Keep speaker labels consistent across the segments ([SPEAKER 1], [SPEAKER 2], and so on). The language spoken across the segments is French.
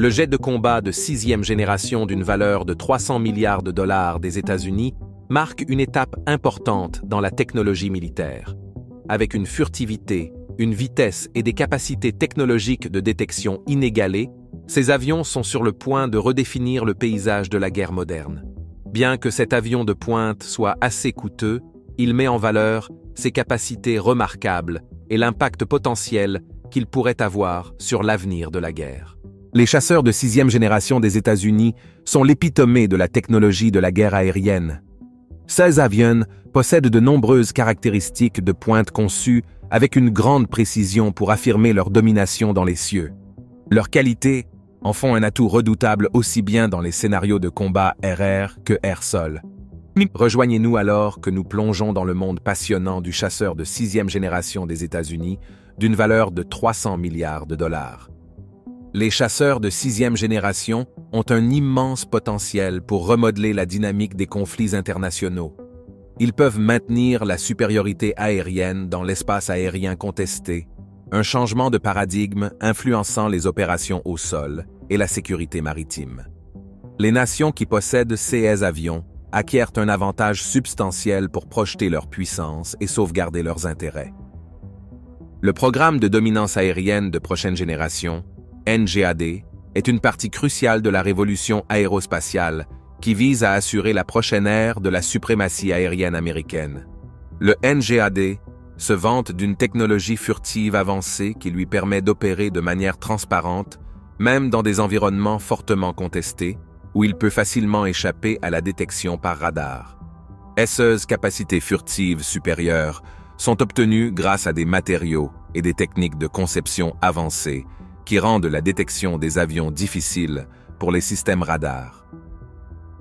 [SPEAKER 1] Le jet de combat de 6e génération d'une valeur de 300 milliards de dollars des États-Unis marque une étape importante dans la technologie militaire. Avec une furtivité, une vitesse et des capacités technologiques de détection inégalées, ces avions sont sur le point de redéfinir le paysage de la guerre moderne. Bien que cet avion de pointe soit assez coûteux, il met en valeur ses capacités remarquables et l'impact potentiel qu'il pourrait avoir sur l'avenir de la guerre. Les chasseurs de 6e génération des États-Unis sont l'épitomée de la technologie de la guerre aérienne. Ces avions possèdent de nombreuses caractéristiques de pointe conçues avec une grande précision pour affirmer leur domination dans les cieux. Leurs qualités en font un atout redoutable aussi bien dans les scénarios de combat air-air que air-sol. Rejoignez-nous alors que nous plongeons dans le monde passionnant du chasseur de 6e génération des États-Unis d'une valeur de 300 milliards de dollars. Les chasseurs de 6e génération ont un immense potentiel pour remodeler la dynamique des conflits internationaux. Ils peuvent maintenir la supériorité aérienne dans l'espace aérien contesté, un changement de paradigme influençant les opérations au sol et la sécurité maritime. Les nations qui possèdent ces avions acquièrent un avantage substantiel pour projeter leur puissance et sauvegarder leurs intérêts. Le programme de dominance aérienne de prochaine génération, NGAD, est une partie cruciale de la révolution aérospatiale qui vise à assurer la prochaine ère de la suprématie aérienne américaine. Le NGAD se vante d'une technologie furtive avancée qui lui permet d'opérer de manière transparente, même dans des environnements fortement contestés, où il peut facilement échapper à la détection par radar. Ces capacités furtives supérieures sont obtenues grâce à des matériaux et des techniques de conception avancées qui rendent la détection des avions difficile pour les systèmes radars.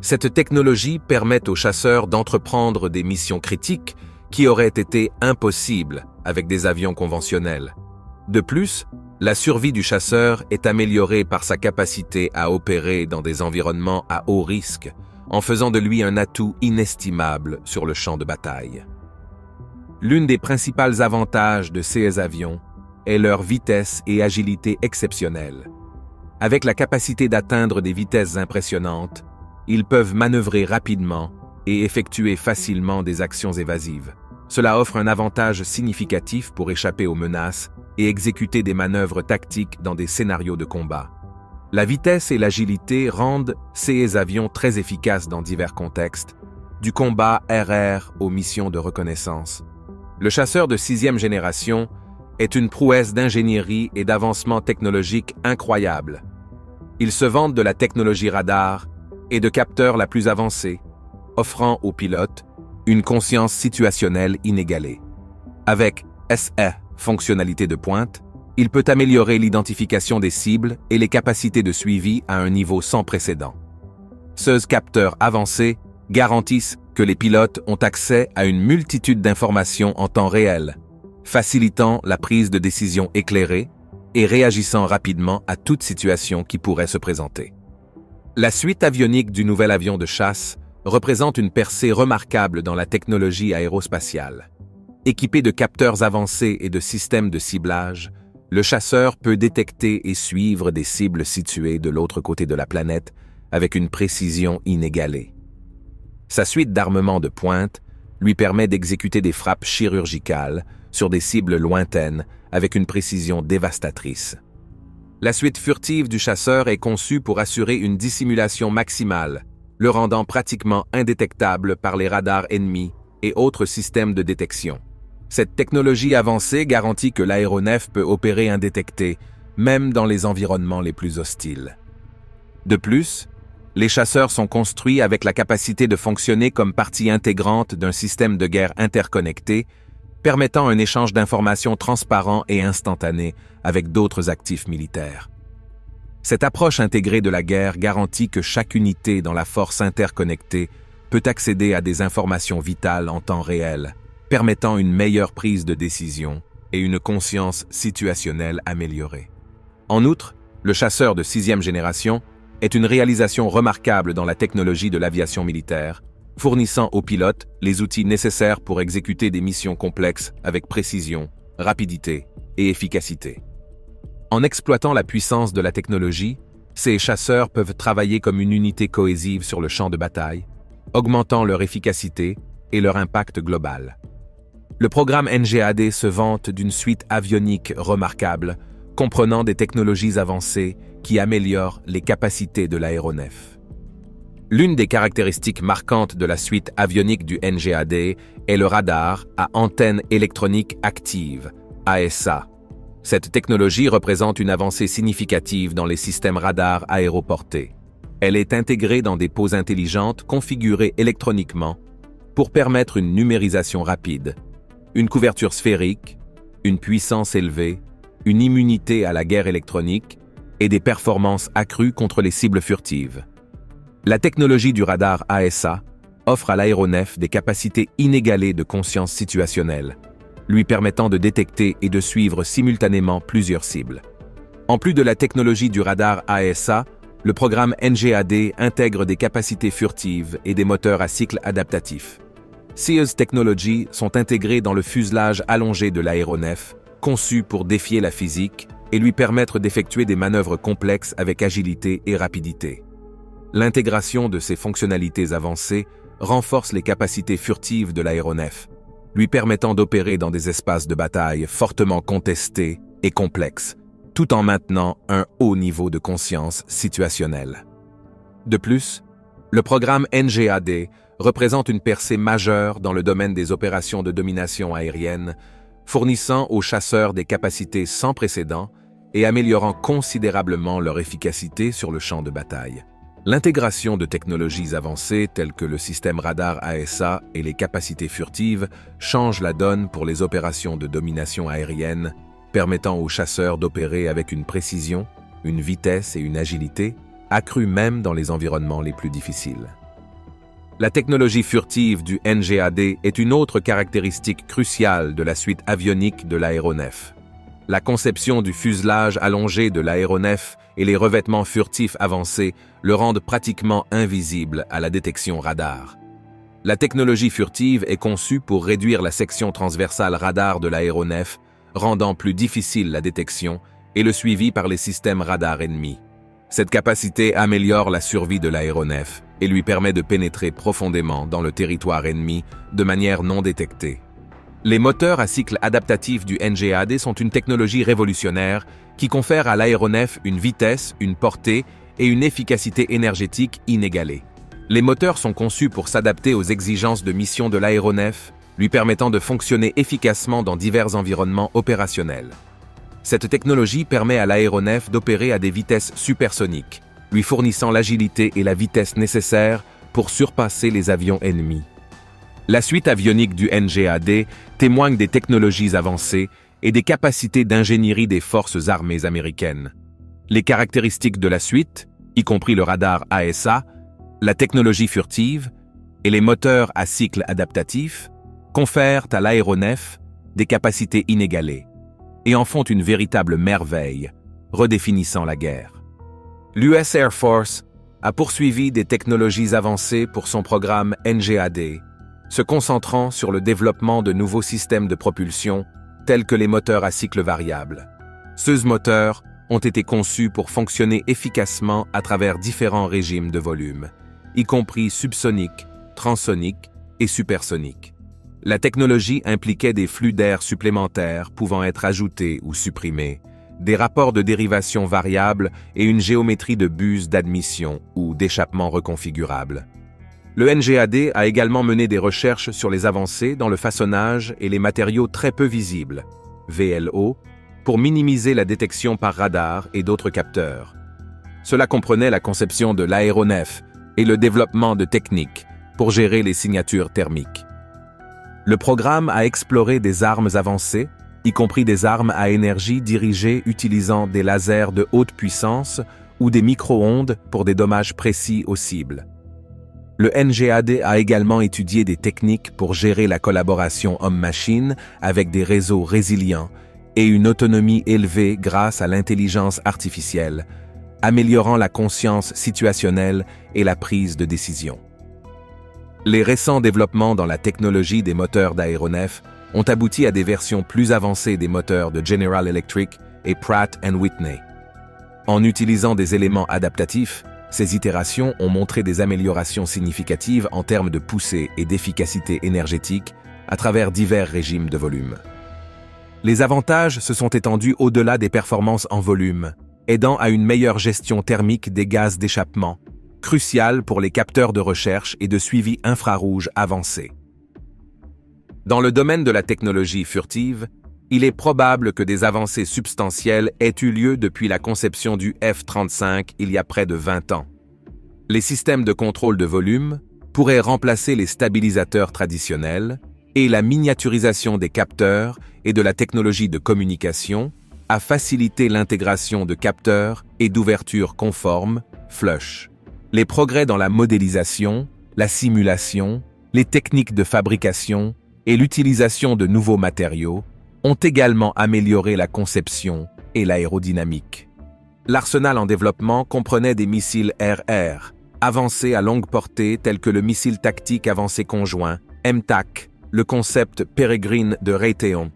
[SPEAKER 1] Cette technologie permet aux chasseurs d'entreprendre des missions critiques qui auraient été impossibles avec des avions conventionnels. De plus, la survie du chasseur est améliorée par sa capacité à opérer dans des environnements à haut risque, en faisant de lui un atout inestimable sur le champ de bataille. L'une des principaux avantages de ces avions est leur vitesse et agilité exceptionnelles. Avec la capacité d'atteindre des vitesses impressionnantes, ils peuvent manœuvrer rapidement et effectuer facilement des actions évasives. Cela offre un avantage significatif pour échapper aux menaces et exécuter des manœuvres tactiques dans des scénarios de combat. La vitesse et l'agilité rendent ces avions très efficaces dans divers contextes, du combat air-air aux missions de reconnaissance. Le chasseur de 6e génération est une prouesse d'ingénierie et d'avancement technologique incroyable. Il se vante de la technologie radar et de capteurs la plus avancée, offrant aux pilotes une conscience situationnelle inégalée. Avec SE, fonctionnalité de pointe, il peut améliorer l'identification des cibles et les capacités de suivi à un niveau sans précédent. Ces capteurs avancés garantissent que les pilotes ont accès à une multitude d'informations en temps réel, facilitant la prise de décision éclairée et réagissant rapidement à toute situation qui pourrait se présenter. La suite avionique du nouvel avion de chasse représente une percée remarquable dans la technologie aérospatiale. Équipé de capteurs avancés et de systèmes de ciblage, le chasseur peut détecter et suivre des cibles situées de l'autre côté de la planète avec une précision inégalée. Sa suite d'armement de pointe lui permet d'exécuter des frappes chirurgicales sur des cibles lointaines avec une précision dévastatrice. La suite furtive du chasseur est conçue pour assurer une dissimulation maximale, le rendant pratiquement indétectable par les radars ennemis et autres systèmes de détection. Cette technologie avancée garantit que l'aéronef peut opérer indétecté, même dans les environnements les plus hostiles. De plus, les chasseurs sont construits avec la capacité de fonctionner comme partie intégrante d'un système de guerre interconnecté, permettant un échange d'informations transparent et instantané avec d'autres actifs militaires. Cette approche intégrée de la guerre garantit que chaque unité dans la force interconnectée peut accéder à des informations vitales en temps réel, permettant une meilleure prise de décision et une conscience situationnelle améliorée. En outre, le chasseur de 6e génération est une réalisation remarquable dans la technologie de l'aviation militaire, fournissant aux pilotes les outils nécessaires pour exécuter des missions complexes avec précision, rapidité et efficacité. En exploitant la puissance de la technologie, Ces chasseurs peuvent travailler comme une unité cohésive sur le champ de bataille, augmentant leur efficacité et leur impact global. Le programme NGAD se vante d'une suite avionique remarquable, comprenant des technologies avancées qui améliorent les capacités de l'aéronef. L'une des caractéristiques marquantes de la suite avionique du NGAD est le radar à antenne électronique active, AESA. Cette technologie représente une avancée significative dans les systèmes radars aéroportés. Elle est intégrée dans des pods intelligentes configurées électroniquement pour permettre une numérisation rapide, une couverture sphérique, une puissance élevée, une immunité à la guerre électronique et des performances accrues contre les cibles furtives. La technologie du radar AESA offre à l'aéronef des capacités inégalées de conscience situationnelle, lui permettant de détecter et de suivre simultanément plusieurs cibles. En plus de la technologie du radar AESA, le programme NGAD intègre des capacités furtives et des moteurs à cycle adaptatif. Sears Technologies sont intégrés dans le fuselage allongé de l'aéronef, conçu pour défier la physique et lui permettre d'effectuer des manœuvres complexes avec agilité et rapidité. L'intégration de ces fonctionnalités avancées renforce les capacités furtives de l'aéronef, lui permettant d'opérer dans des espaces de bataille fortement contestés et complexes, tout en maintenant un haut niveau de conscience situationnelle. De plus, le programme NGAD représente une percée majeure dans le domaine des opérations de domination aérienne, fournissant aux chasseurs des capacités sans précédent et améliorant considérablement leur efficacité sur le champ de bataille. L'intégration de technologies avancées telles que le système radar AESA et les capacités furtives change la donne pour les opérations de domination aérienne, permettant aux chasseurs d'opérer avec une précision, une vitesse et une agilité accrues même dans les environnements les plus difficiles. La technologie furtive du NGAD est une autre caractéristique cruciale de la suite avionique de l'aéronef. La conception du fuselage allongé de l'aéronef et les revêtements furtifs avancés le rendent pratiquement invisible à la détection radar. La technologie furtive est conçue pour réduire la section transversale radar de l'aéronef, rendant plus difficile la détection et le suivi par les systèmes radar ennemis. Cette capacité améliore la survie de l'aéronef et lui permet de pénétrer profondément dans le territoire ennemi de manière non détectée. Les moteurs à cycle adaptatif du NGAD sont une technologie révolutionnaire qui confère à l'aéronef une vitesse, une portée et une efficacité énergétique inégalées. Les moteurs sont conçus pour s'adapter aux exigences de mission de l'aéronef, lui permettant de fonctionner efficacement dans divers environnements opérationnels. Cette technologie permet à l'aéronef d'opérer à des vitesses supersoniques, lui fournissant l'agilité et la vitesse nécessaires pour surpasser les avions ennemis. La suite avionique du NGAD témoigne des technologies avancées et des capacités d'ingénierie des forces armées américaines. Les caractéristiques de la suite, y compris le radar AESA, la technologie furtive et les moteurs à cycle adaptatif, confèrent à l'aéronef des capacités inégalées et en font une véritable merveille, redéfinissant la guerre. L'US Air Force a poursuivi des technologies avancées pour son programme NGAD, se concentrant sur le développement de nouveaux systèmes de propulsion tels que les moteurs à cycle variable. Ces moteurs ont été conçus pour fonctionner efficacement à travers différents régimes de volume, y compris subsonique, transonique et supersonique. La technologie impliquait des flux d'air supplémentaires pouvant être ajoutés ou supprimés, des rapports de dérivation variables et une géométrie de buse d'admission ou d'échappement reconfigurable. Le NGAD a également mené des recherches sur les avancées dans le façonnage et les matériaux très peu visibles, VLO, pour minimiser la détection par radar et d'autres capteurs. Cela comprenait la conception de l'aéronef et le développement de techniques pour gérer les signatures thermiques. Le programme a exploré des armes avancées, y compris des armes à énergie dirigées utilisant des lasers de haute puissance ou des micro-ondes pour des dommages précis aux cibles. Le NGAD a également étudié des techniques pour gérer la collaboration homme-machine avec des réseaux résilients et une autonomie élevée grâce à l'intelligence artificielle, améliorant la conscience situationnelle et la prise de décision. Les récents développements dans la technologie des moteurs d'aéronefs ont abouti à des versions plus avancées des moteurs de General Electric et Pratt & Whitney. En utilisant des éléments adaptatifs, ces itérations ont montré des améliorations significatives en termes de poussée et d'efficacité énergétique à travers divers régimes de volume. Les avantages se sont étendus au-delà des performances en volume, aidant à une meilleure gestion thermique des gaz d'échappement, cruciale pour les capteurs de recherche et de suivi infrarouge avancés. Dans le domaine de la technologie furtive, il est probable que des avancées substantielles aient eu lieu depuis la conception du F-35 il y a près de 20 ans. Les systèmes de contrôle de volume pourraient remplacer les stabilisateurs traditionnels et la miniaturisation des capteurs et de la technologie de communication a facilité l'intégration de capteurs et d'ouvertures conformes, flush. Les progrès dans la modélisation, la simulation, les techniques de fabrication et l'utilisation de nouveaux matériaux ont également amélioré la conception et l'aérodynamique. L'arsenal en développement comprenait des missiles RR, avancés à longue portée tels que le missile tactique avancé conjoint, MTAC, le concept Peregrine de Raytheon,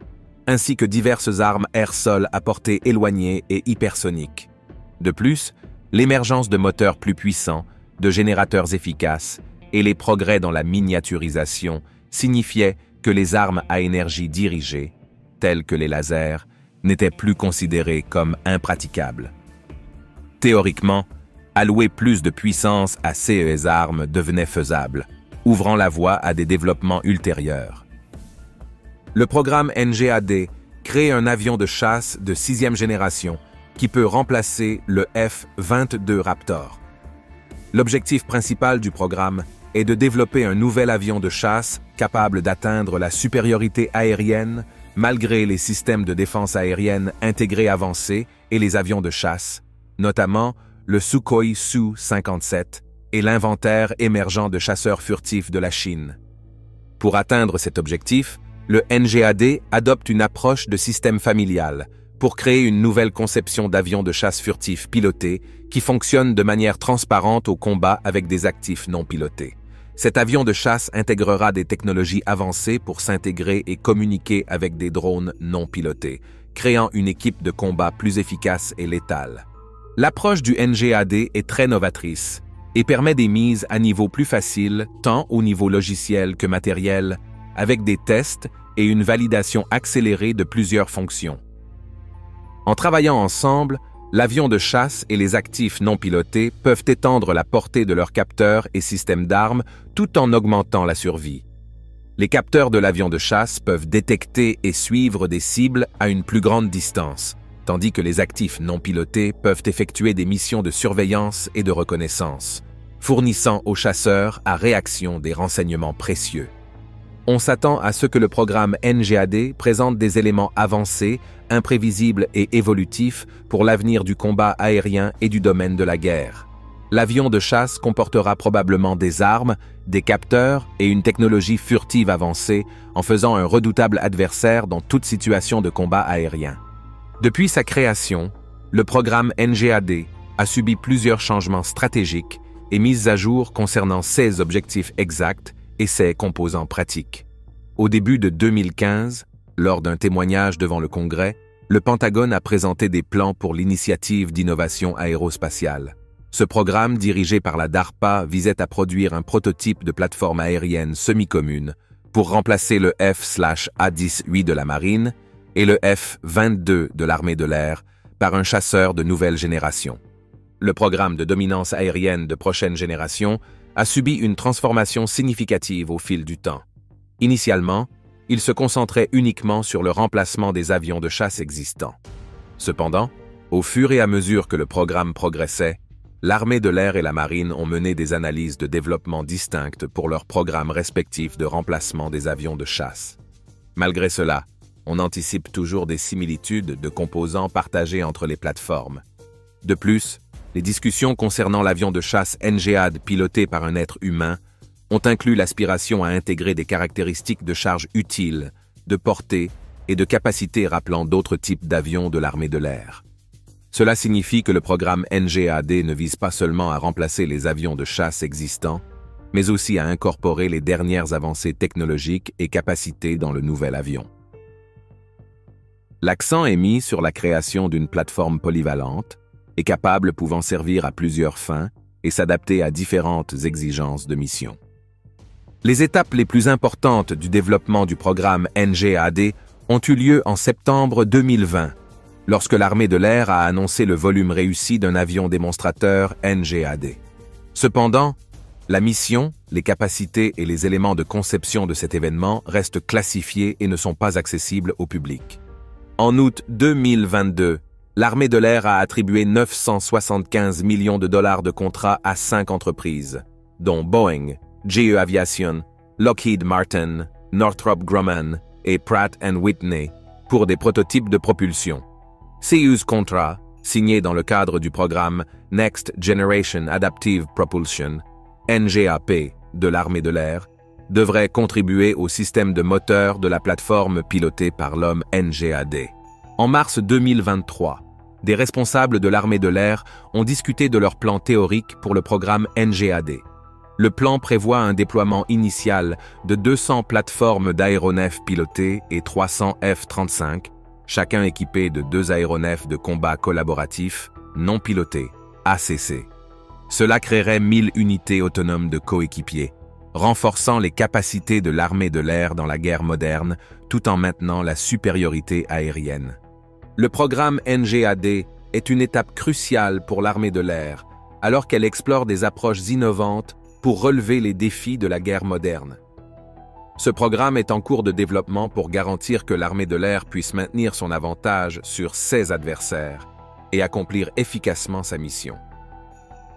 [SPEAKER 1] ainsi que diverses armes air-sol à portée éloignée et hypersonique. De plus, l'émergence de moteurs plus puissants, de générateurs efficaces et les progrès dans la miniaturisation signifiaient que les armes à énergie dirigée, telles que les lasers, n'étaient plus considérées comme impraticables. Théoriquement, allouer plus de puissance à ces armes devenait faisable, ouvrant la voie à des développements ultérieurs. Le programme NGAD crée un avion de chasse de 6e génération qui peut remplacer le F-22 Raptor. L'objectif principal du programme est de développer un nouvel avion de chasse capable d'atteindre la supériorité aérienne malgré les systèmes de défense aérienne intégrés avancés et les avions de chasse, notamment le Sukhoi Su-57 et l'inventaire émergent de chasseurs furtifs de la Chine. Pour atteindre cet objectif, le NGAD adopte une approche de système familial pour créer une nouvelle conception d'avions de chasse furtifs pilotés qui fonctionne de manière transparente au combat avec des actifs non pilotés. Cet avion de chasse intégrera des technologies avancées pour s'intégrer et communiquer avec des drones non pilotés, créant une équipe de combat plus efficace et létale. L'approche du NGAD est très novatrice et permet des mises à niveau plus faciles, tant au niveau logiciel que matériel, avec des tests et une validation accélérée de plusieurs fonctions. En travaillant ensemble, l'avion de chasse et les actifs non pilotés peuvent étendre la portée de leurs capteurs et systèmes d'armes tout en augmentant la survie. Les capteurs de l'avion de chasse peuvent détecter et suivre des cibles à une plus grande distance, tandis que les actifs non pilotés peuvent effectuer des missions de surveillance et de reconnaissance, fournissant aux chasseurs à réaction des renseignements précieux. On s'attend à ce que le programme NGAD présente des éléments avancés, imprévisibles et évolutifs pour l'avenir du combat aérien et du domaine de la guerre. L'avion de chasse comportera probablement des armes, des capteurs et une technologie furtive avancée en faisant un redoutable adversaire dans toute situation de combat aérien. Depuis sa création, le programme NGAD a subi plusieurs changements stratégiques et mises à jour concernant ses objectifs exacts et ses composants pratiques. Au début de 2015, lors d'un témoignage devant le Congrès, le Pentagone a présenté des plans pour l'initiative d'innovation aérospatiale. Ce programme, dirigé par la DARPA, visait à produire un prototype de plateforme aérienne semi-commune pour remplacer le F/A-10-8 de la Marine et le F-22 de l'armée de l'air par un chasseur de nouvelle génération. Le programme de dominance aérienne de prochaine génération a subi une transformation significative au fil du temps. Initialement, il se concentrait uniquement sur le remplacement des avions de chasse existants. Cependant, au fur et à mesure que le programme progressait, l'armée de l'air et la marine ont mené des analyses de développement distinctes pour leurs programmes respectifs de remplacement des avions de chasse. Malgré cela, on anticipe toujours des similitudes de composants partagés entre les plateformes. De plus, les discussions concernant l'avion de chasse NGAD piloté par un être humain ont inclus l'aspiration à intégrer des caractéristiques de charge utiles, de portée et de capacité rappelant d'autres types d'avions de l'armée de l'air. Cela signifie que le programme NGAD ne vise pas seulement à remplacer les avions de chasse existants, mais aussi à incorporer les dernières avancées technologiques et capacités dans le nouvel avion. L'accent est mis sur la création d'une plateforme polyvalente, et capable pouvant servir à plusieurs fins et s'adapter à différentes exigences de mission. Les étapes les plus importantes du développement du programme NGAD ont eu lieu en septembre 2020, lorsque l'armée de l'air a annoncé le volume réussi d'un avion démonstrateur NGAD. Cependant, la mission, les capacités et les éléments de conception de cet événement restent classifiés et ne sont pas accessibles au public. En août 2022, l'armée de l'air a attribué 975 millions de dollars de contrats à 5 entreprises, dont Boeing, GE Aviation, Lockheed Martin, Northrop Grumman et Pratt & Whitney, pour des prototypes de propulsion. Ces contrats, signés dans le cadre du programme Next Generation Adaptive Propulsion, NGAP, de l'armée de l'air, devraient contribuer au système de moteur de la plateforme pilotée par l'homme NGAD. En mars 2023, des responsables de l'armée de l'air ont discuté de leur plan théorique pour le programme NGAD. Le plan prévoit un déploiement initial de 200 plateformes d'aéronefs pilotées et 300 F-35, chacun équipé de 2 aéronefs de combat collaboratifs, non pilotés, ACC. Cela créerait 1000 unités autonomes de coéquipiers, renforçant les capacités de l'armée de l'air dans la guerre moderne, tout en maintenant la supériorité aérienne. Le programme NGAD est une étape cruciale pour l'armée de l'air, alors qu'elle explore des approches innovantes pour relever les défis de la guerre moderne. Ce programme est en cours de développement pour garantir que l'armée de l'air puisse maintenir son avantage sur ses adversaires et accomplir efficacement sa mission.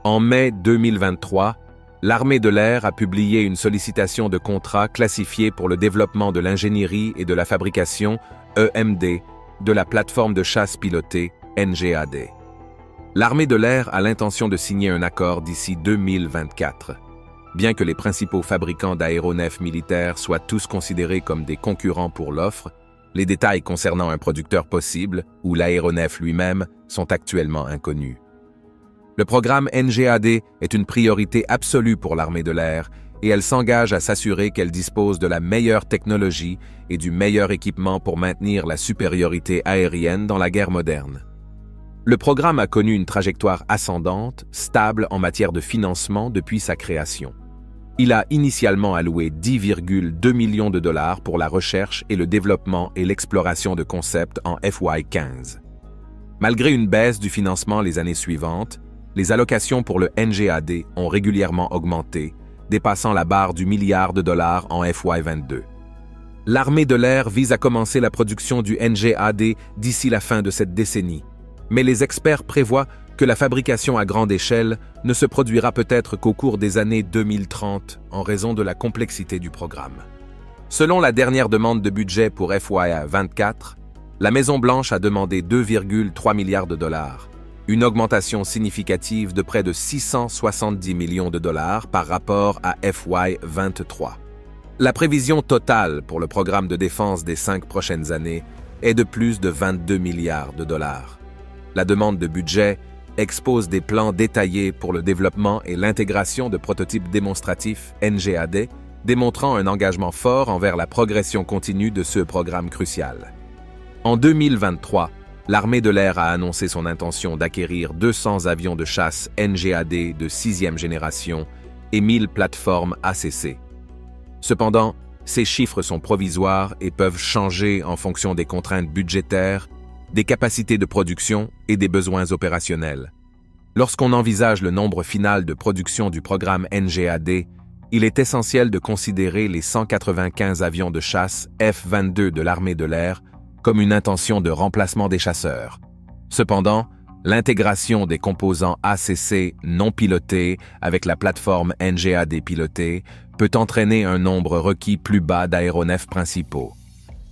[SPEAKER 1] En mai 2023, l'armée de l'air a publié une sollicitation de contrat classifiée pour le développement de l'ingénierie et de la fabrication EMD de la plateforme de chasse pilotée NGAD. L'armée de l'air a l'intention de signer un accord d'ici 2024. Bien que les principaux fabricants d'aéronefs militaires soient tous considérés comme des concurrents pour l'offre, les détails concernant un producteur possible ou l'aéronef lui-même sont actuellement inconnus. Le programme NGAD est une priorité absolue pour l'armée de l'air et elle s'engage à s'assurer qu'elle dispose de la meilleure technologie et du meilleur équipement pour maintenir la supériorité aérienne dans la guerre moderne. Le programme a connu une trajectoire ascendante, stable en matière de financement depuis sa création. Il a initialement alloué 10,2 millions de dollars pour la recherche et le développement et l'exploration de concepts en FY15. Malgré une baisse du financement les années suivantes, les allocations pour le NGAD ont régulièrement augmenté, dépassant la barre du milliard de dollars en FY22. L'armée de l'air vise à commencer la production du NGAD d'ici la fin de cette décennie, mais les experts prévoient que la fabrication à grande échelle ne se produira peut-être qu'au cours des années 2030 en raison de la complexité du programme. Selon la dernière demande de budget pour FY24, la Maison-Blanche a demandé 2,3 milliards de dollars, une augmentation significative de près de 670 millions de dollars par rapport à FY23. La prévision totale pour le programme de défense des 5 prochaines années est de plus de 22 milliards de dollars. La demande de budget expose des plans détaillés pour le développement et l'intégration de prototypes démonstratifs NGAD, démontrant un engagement fort envers la progression continue de ce programme crucial. En 2023, l'armée de l'air a annoncé son intention d'acquérir 200 avions de chasse NGAD de 6e génération et 1000 plateformes ACC. Cependant, ces chiffres sont provisoires et peuvent changer en fonction des contraintes budgétaires, des capacités de production et des besoins opérationnels. Lorsqu'on envisage le nombre final de production du programme NGAD, il est essentiel de considérer les 195 avions de chasse F-22 de l'armée de l'air comme une intention de remplacement des chasseurs. Cependant, l'intégration des composants ACC non pilotés avec la plateforme NGAD pilotée peut entraîner un nombre requis plus bas d'aéronefs principaux.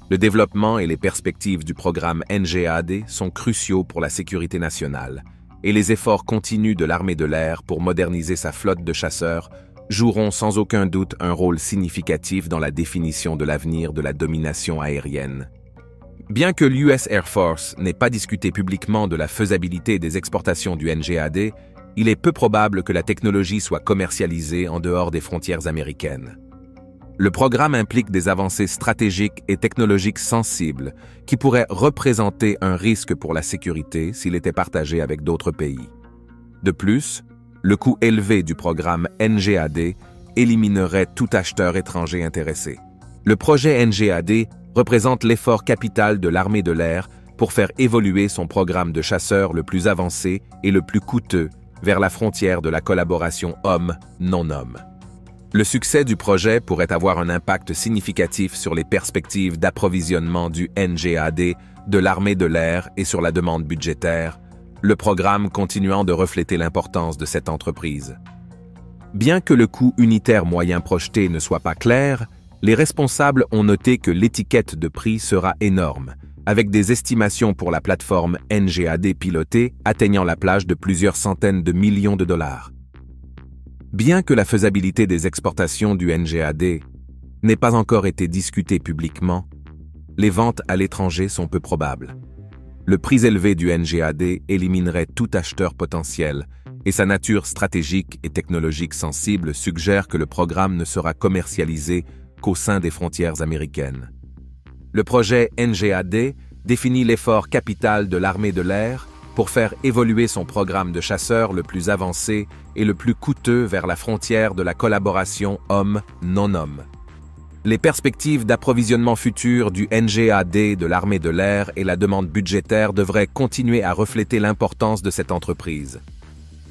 [SPEAKER 1] Le développement et les perspectives du programme NGAD sont cruciaux pour la sécurité nationale, et les efforts continus de l'armée de l'air pour moderniser sa flotte de chasseurs joueront sans aucun doute un rôle significatif dans la définition de l'avenir de la domination aérienne. Bien que l'US Air Force n'ait pas discuté publiquement de la faisabilité des exportations du NGAD, il est peu probable que la technologie soit commercialisée en dehors des frontières américaines. Le programme implique des avancées stratégiques et technologiques sensibles qui pourraient représenter un risque pour la sécurité s'il était partagé avec d'autres pays. De plus, le coût élevé du programme NGAD éliminerait tout acheteur étranger intéressé. Le projet NGAD représente l'effort capital de l'armée de l'air pour faire évoluer son programme de chasseurs le plus avancé et le plus coûteux vers la frontière de la collaboration homme-non-homme. Le succès du projet pourrait avoir un impact significatif sur les perspectives d'approvisionnement du NGAD, de l'armée de l'air et sur la demande budgétaire, le programme continuant de refléter l'importance de cette entreprise. Bien que le coût unitaire moyen projeté ne soit pas clair, les responsables ont noté que l'étiquette de prix sera énorme, avec des estimations pour la plateforme NGAD pilotée atteignant la plage de plusieurs centaines de millions de dollars. Bien que la faisabilité des exportations du NGAD n'ait pas encore été discutée publiquement, les ventes à l'étranger sont peu probables. Le prix élevé du NGAD éliminerait tout acheteur potentiel et sa nature stratégique et technologique sensible suggère que le programme ne sera commercialisé qu'au sein des frontières américaines. Le projet NGAD définit l'effort capital de l'armée de l'air pour faire évoluer son programme de chasseurs le plus avancé et le plus coûteux vers la frontière de la collaboration homme-non-homme. Les perspectives d'approvisionnement futur du NGAD de l'armée de l'air et la demande budgétaire devraient continuer à refléter l'importance de cette entreprise.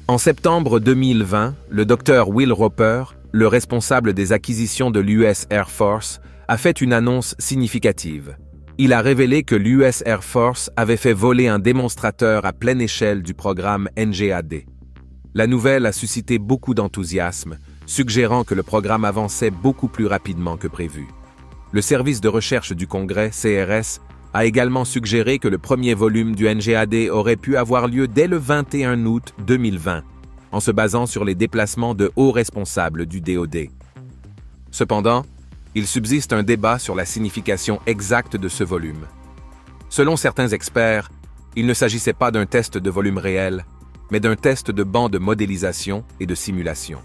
[SPEAKER 1] En septembre 2020, le Dr Will Roper, le responsable des acquisitions de l'US Air Force, a fait une annonce significative. Il a révélé que l'US Air Force avait fait voler un démonstrateur à pleine échelle du programme NGAD. La nouvelle a suscité beaucoup d'enthousiasme, suggérant que le programme avançait beaucoup plus rapidement que prévu. Le service de recherche du Congrès, CRS, a également suggéré que le premier volume du NGAD aurait pu avoir lieu dès le 21 août 2020, en se basant sur les déplacements de hauts responsables du DoD. Cependant, il subsiste un débat sur la signification exacte de ce volume. Selon certains experts, il ne s'agissait pas d'un test de volume réel, mais d'un test de banc de modélisation et de simulation.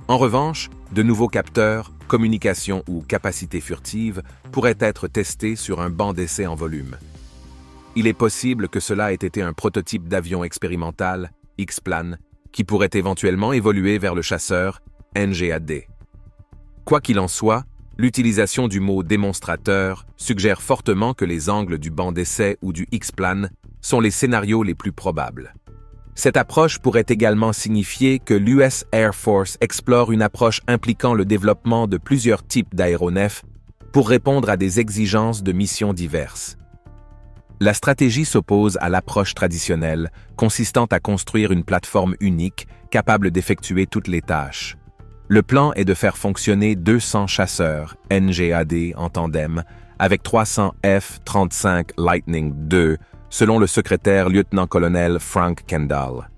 [SPEAKER 1] En revanche, de nouveaux capteurs, communications ou capacités furtives pourraient être testés sur un banc d'essai en volume. Il est possible que cela ait été un prototype d'avion expérimental, X-Plan, qui pourrait éventuellement évoluer vers le chasseur NGAD. Quoi qu'il en soit, l'utilisation du mot démonstrateur suggère fortement que les angles du banc d'essai ou du X-Plan sont les scénarios les plus probables. Cette approche pourrait également signifier que l'US Air Force explore une approche impliquant le développement de plusieurs types d'aéronefs pour répondre à des exigences de missions diverses. La stratégie s'oppose à l'approche traditionnelle, consistant à construire une plateforme unique capable d'effectuer toutes les tâches. Le plan est de faire fonctionner 200 chasseurs NGAD en tandem avec 300 F-35 Lightning II, selon le secrétaire lieutenant-colonel Frank Kendall.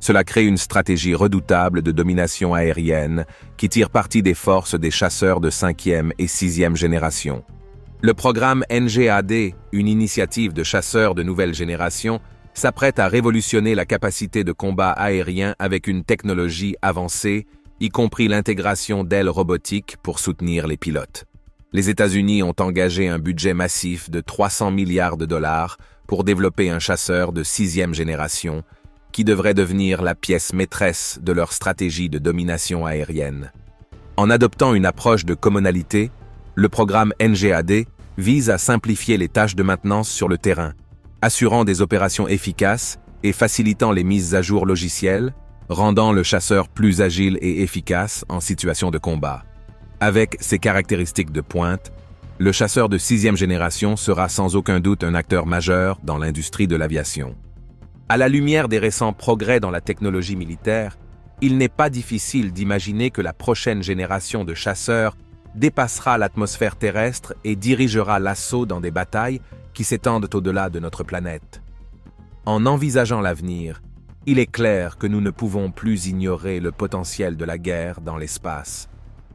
[SPEAKER 1] Cela crée une stratégie redoutable de domination aérienne qui tire parti des forces des chasseurs de 5e et 6e génération. Le programme NGAD, une initiative de chasseurs de nouvelle génération, s'apprête à révolutionner la capacité de combat aérien avec une technologie avancée, y compris l'intégration d'ailes robotiques pour soutenir les pilotes. Les États-Unis ont engagé un budget massif de 300 milliards de dollars pour développer un chasseur de 6e génération qui devrait devenir la pièce maîtresse de leur stratégie de domination aérienne. En adoptant une approche de commonalité, le programme NGAD vise à simplifier les tâches de maintenance sur le terrain, assurant des opérations efficaces et facilitant les mises à jour logicielles, rendant le chasseur plus agile et efficace en situation de combat. Avec ses caractéristiques de pointe, le chasseur de 6e génération sera sans aucun doute un acteur majeur dans l'industrie de l'aviation. À la lumière des récents progrès dans la technologie militaire, il n'est pas difficile d'imaginer que la prochaine génération de chasseurs dépassera l'atmosphère terrestre et dirigera l'assaut dans des batailles qui s'étendent au-delà de notre planète. En envisageant l'avenir, il est clair que nous ne pouvons plus ignorer le potentiel de la guerre dans l'espace.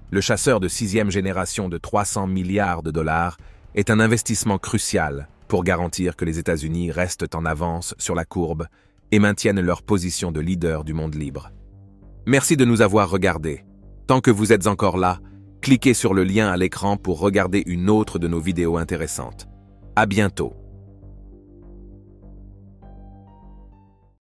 [SPEAKER 1] Le chasseur de 6e génération de 300 milliards de dollars est un investissement crucial pour garantir que les États-Unis restent en avance sur la courbe et maintiennent leur position de leader du monde libre. Merci de nous avoir regardés. Tant que vous êtes encore là, Cliquez sur le lien à l'écran pour regarder une autre de nos vidéos intéressantes. À bientôt.